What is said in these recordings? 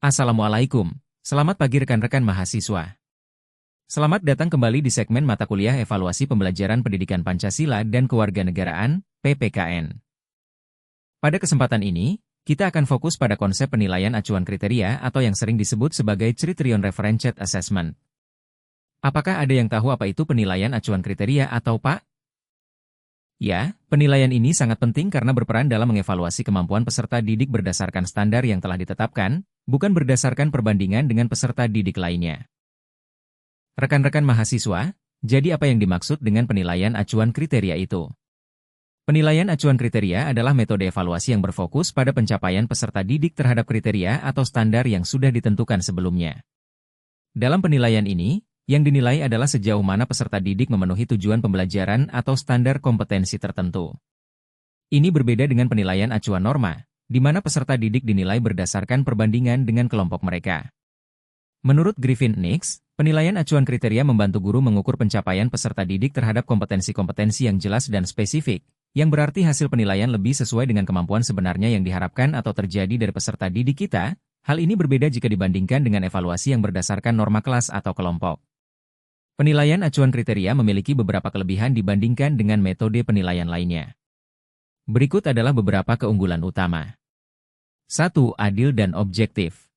Assalamualaikum. Selamat pagi rekan-rekan mahasiswa. Selamat datang kembali di segmen mata kuliah Evaluasi Pembelajaran Pendidikan Pancasila dan Kewarganegaraan, PPKN. Pada kesempatan ini, kita akan fokus pada konsep penilaian acuan kriteria atau yang sering disebut sebagai Criterion Referenced Assessment. Apakah ada yang tahu apa itu penilaian acuan kriteria atau Pak? Ya, penilaian ini sangat penting karena berperan dalam mengevaluasi kemampuan peserta didik berdasarkan standar yang telah ditetapkan, bukan berdasarkan perbandingan dengan peserta didik lainnya. Rekan-rekan mahasiswa, jadi apa yang dimaksud dengan penilaian acuan kriteria itu? Penilaian acuan kriteria adalah metode evaluasi yang berfokus pada pencapaian peserta didik terhadap kriteria atau standar yang sudah ditentukan sebelumnya. Dalam penilaian ini, yang dinilai adalah sejauh mana peserta didik memenuhi tujuan pembelajaran atau standar kompetensi tertentu. Ini berbeda dengan penilaian acuan norma, di mana peserta didik dinilai berdasarkan perbandingan dengan kelompok mereka. Menurut Griffin-Nix, penilaian acuan kriteria membantu guru mengukur pencapaian peserta didik terhadap kompetensi-kompetensi yang jelas dan spesifik, yang berarti hasil penilaian lebih sesuai dengan kemampuan sebenarnya yang diharapkan atau terjadi dari peserta didik kita. Hal ini berbeda jika dibandingkan dengan evaluasi yang berdasarkan norma kelas atau kelompok. Penilaian acuan kriteria memiliki beberapa kelebihan dibandingkan dengan metode penilaian lainnya. Berikut adalah beberapa keunggulan utama. 1. Adil dan objektif.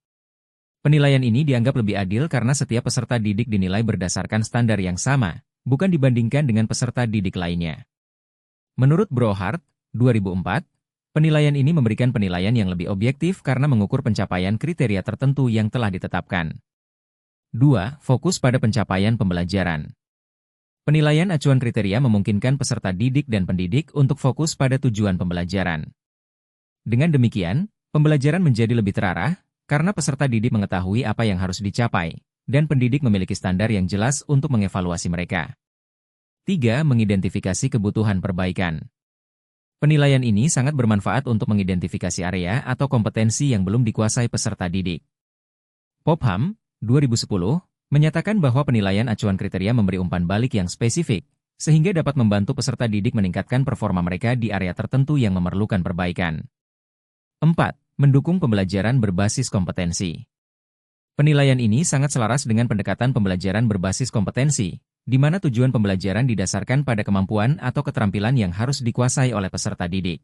Penilaian ini dianggap lebih adil karena setiap peserta didik dinilai berdasarkan standar yang sama, bukan dibandingkan dengan peserta didik lainnya. Menurut Brohart, 2004, penilaian ini memberikan penilaian yang lebih objektif karena mengukur pencapaian kriteria tertentu yang telah ditetapkan. 2. Fokus pada pencapaian pembelajaran. Penilaian acuan kriteria memungkinkan peserta didik dan pendidik untuk fokus pada tujuan pembelajaran. Dengan demikian, pembelajaran menjadi lebih terarah, karena peserta didik mengetahui apa yang harus dicapai, dan pendidik memiliki standar yang jelas untuk mengevaluasi mereka. 3. Mengidentifikasi kebutuhan perbaikan. Penilaian ini sangat bermanfaat untuk mengidentifikasi area atau kompetensi yang belum dikuasai peserta didik. Popham, 2010, menyatakan bahwa penilaian acuan kriteria memberi umpan balik yang spesifik, sehingga dapat membantu peserta didik meningkatkan performa mereka di area tertentu yang memerlukan perbaikan. 4. Mendukung pembelajaran berbasis kompetensi. Penilaian ini sangat selaras dengan pendekatan pembelajaran berbasis kompetensi, di mana tujuan pembelajaran didasarkan pada kemampuan atau keterampilan yang harus dikuasai oleh peserta didik.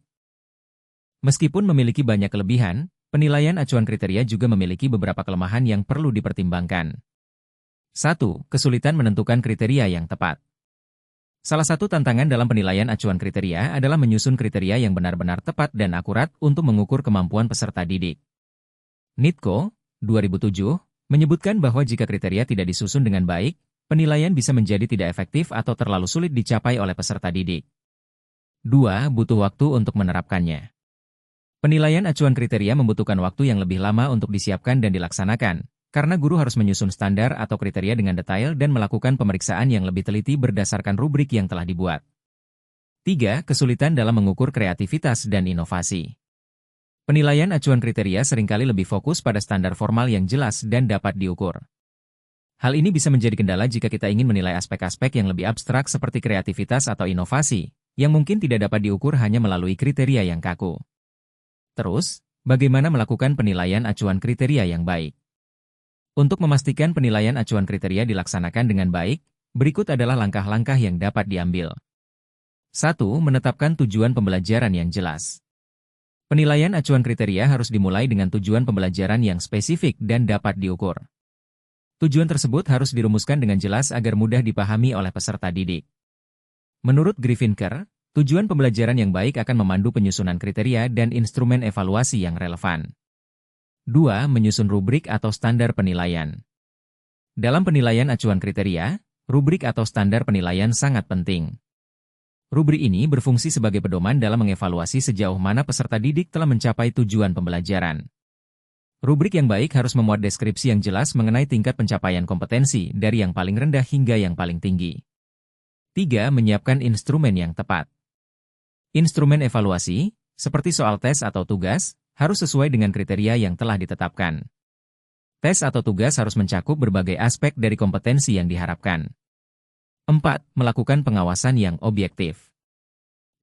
Meskipun memiliki banyak kelebihan, penilaian acuan kriteria juga memiliki beberapa kelemahan yang perlu dipertimbangkan. 1. Kesulitan menentukan kriteria yang tepat. Salah satu tantangan dalam penilaian acuan kriteria adalah menyusun kriteria yang benar-benar tepat dan akurat untuk mengukur kemampuan peserta didik. Nitko, 2007, menyebutkan bahwa jika kriteria tidak disusun dengan baik, penilaian bisa menjadi tidak efektif atau terlalu sulit dicapai oleh peserta didik. 2. Butuh waktu untuk menerapkannya. Penilaian acuan kriteria membutuhkan waktu yang lebih lama untuk disiapkan dan dilaksanakan, karena guru harus menyusun standar atau kriteria dengan detail dan melakukan pemeriksaan yang lebih teliti berdasarkan rubrik yang telah dibuat. 3. Kesulitan dalam mengukur kreativitas dan inovasi. Penilaian acuan kriteria seringkali lebih fokus pada standar formal yang jelas dan dapat diukur. Hal ini bisa menjadi kendala jika kita ingin menilai aspek-aspek yang lebih abstrak seperti kreativitas atau inovasi, yang mungkin tidak dapat diukur hanya melalui kriteria yang kaku. Terus, bagaimana melakukan penilaian acuan kriteria yang baik? Untuk memastikan penilaian acuan kriteria dilaksanakan dengan baik, berikut adalah langkah-langkah yang dapat diambil. 1. Menetapkan tujuan pembelajaran yang jelas. Penilaian acuan kriteria harus dimulai dengan tujuan pembelajaran yang spesifik dan dapat diukur. Tujuan tersebut harus dirumuskan dengan jelas agar mudah dipahami oleh peserta didik. Menurut Griffin-Kerr, tujuan pembelajaran yang baik akan memandu penyusunan kriteria dan instrumen evaluasi yang relevan. 2. Menyusun rubrik atau standar penilaian. Dalam penilaian acuan kriteria, rubrik atau standar penilaian sangat penting. Rubrik ini berfungsi sebagai pedoman dalam mengevaluasi sejauh mana peserta didik telah mencapai tujuan pembelajaran. Rubrik yang baik harus memuat deskripsi yang jelas mengenai tingkat pencapaian kompetensi dari yang paling rendah hingga yang paling tinggi. 3. Menyiapkan instrumen yang tepat. Instrumen evaluasi, seperti soal tes atau tugas, harus sesuai dengan kriteria yang telah ditetapkan. Tes atau tugas harus mencakup berbagai aspek dari kompetensi yang diharapkan. 4. Melakukan pengawasan yang objektif.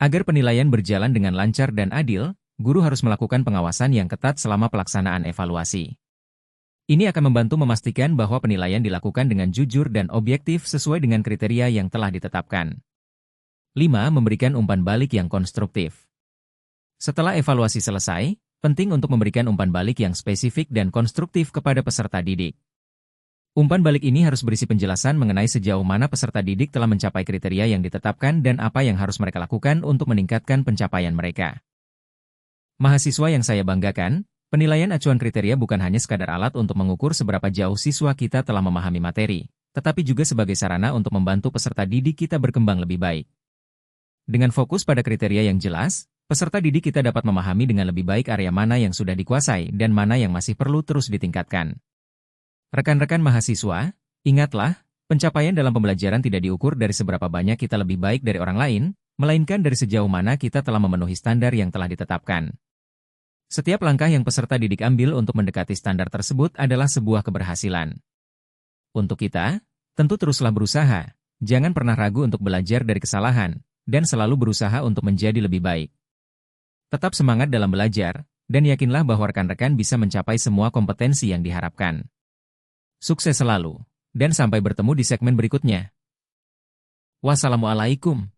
Agar penilaian berjalan dengan lancar dan adil, guru harus melakukan pengawasan yang ketat selama pelaksanaan evaluasi. Ini akan membantu memastikan bahwa penilaian dilakukan dengan jujur dan objektif sesuai dengan kriteria yang telah ditetapkan. 5. Memberikan umpan balik yang konstruktif. Setelah evaluasi selesai, penting untuk memberikan umpan balik yang spesifik dan konstruktif kepada peserta didik. Umpan balik ini harus berisi penjelasan mengenai sejauh mana peserta didik telah mencapai kriteria yang ditetapkan dan apa yang harus mereka lakukan untuk meningkatkan pencapaian mereka. Mahasiswa yang saya banggakan, penilaian acuan kriteria bukan hanya sekadar alat untuk mengukur seberapa jauh siswa kita telah memahami materi, tetapi juga sebagai sarana untuk membantu peserta didik kita berkembang lebih baik. Dengan fokus pada kriteria yang jelas, peserta didik kita dapat memahami dengan lebih baik area mana yang sudah dikuasai dan mana yang masih perlu terus ditingkatkan. Rekan-rekan mahasiswa, ingatlah, pencapaian dalam pembelajaran tidak diukur dari seberapa banyak kita lebih baik dari orang lain, melainkan dari sejauh mana kita telah memenuhi standar yang telah ditetapkan. Setiap langkah yang peserta didik ambil untuk mendekati standar tersebut adalah sebuah keberhasilan. Untuk kita, tentu teruslah berusaha, jangan pernah ragu untuk belajar dari kesalahan, dan selalu berusaha untuk menjadi lebih baik. Tetap semangat dalam belajar, dan yakinlah bahwa rekan-rekan bisa mencapai semua kompetensi yang diharapkan. Sukses selalu, dan sampai bertemu di segmen berikutnya. Wassalamualaikum.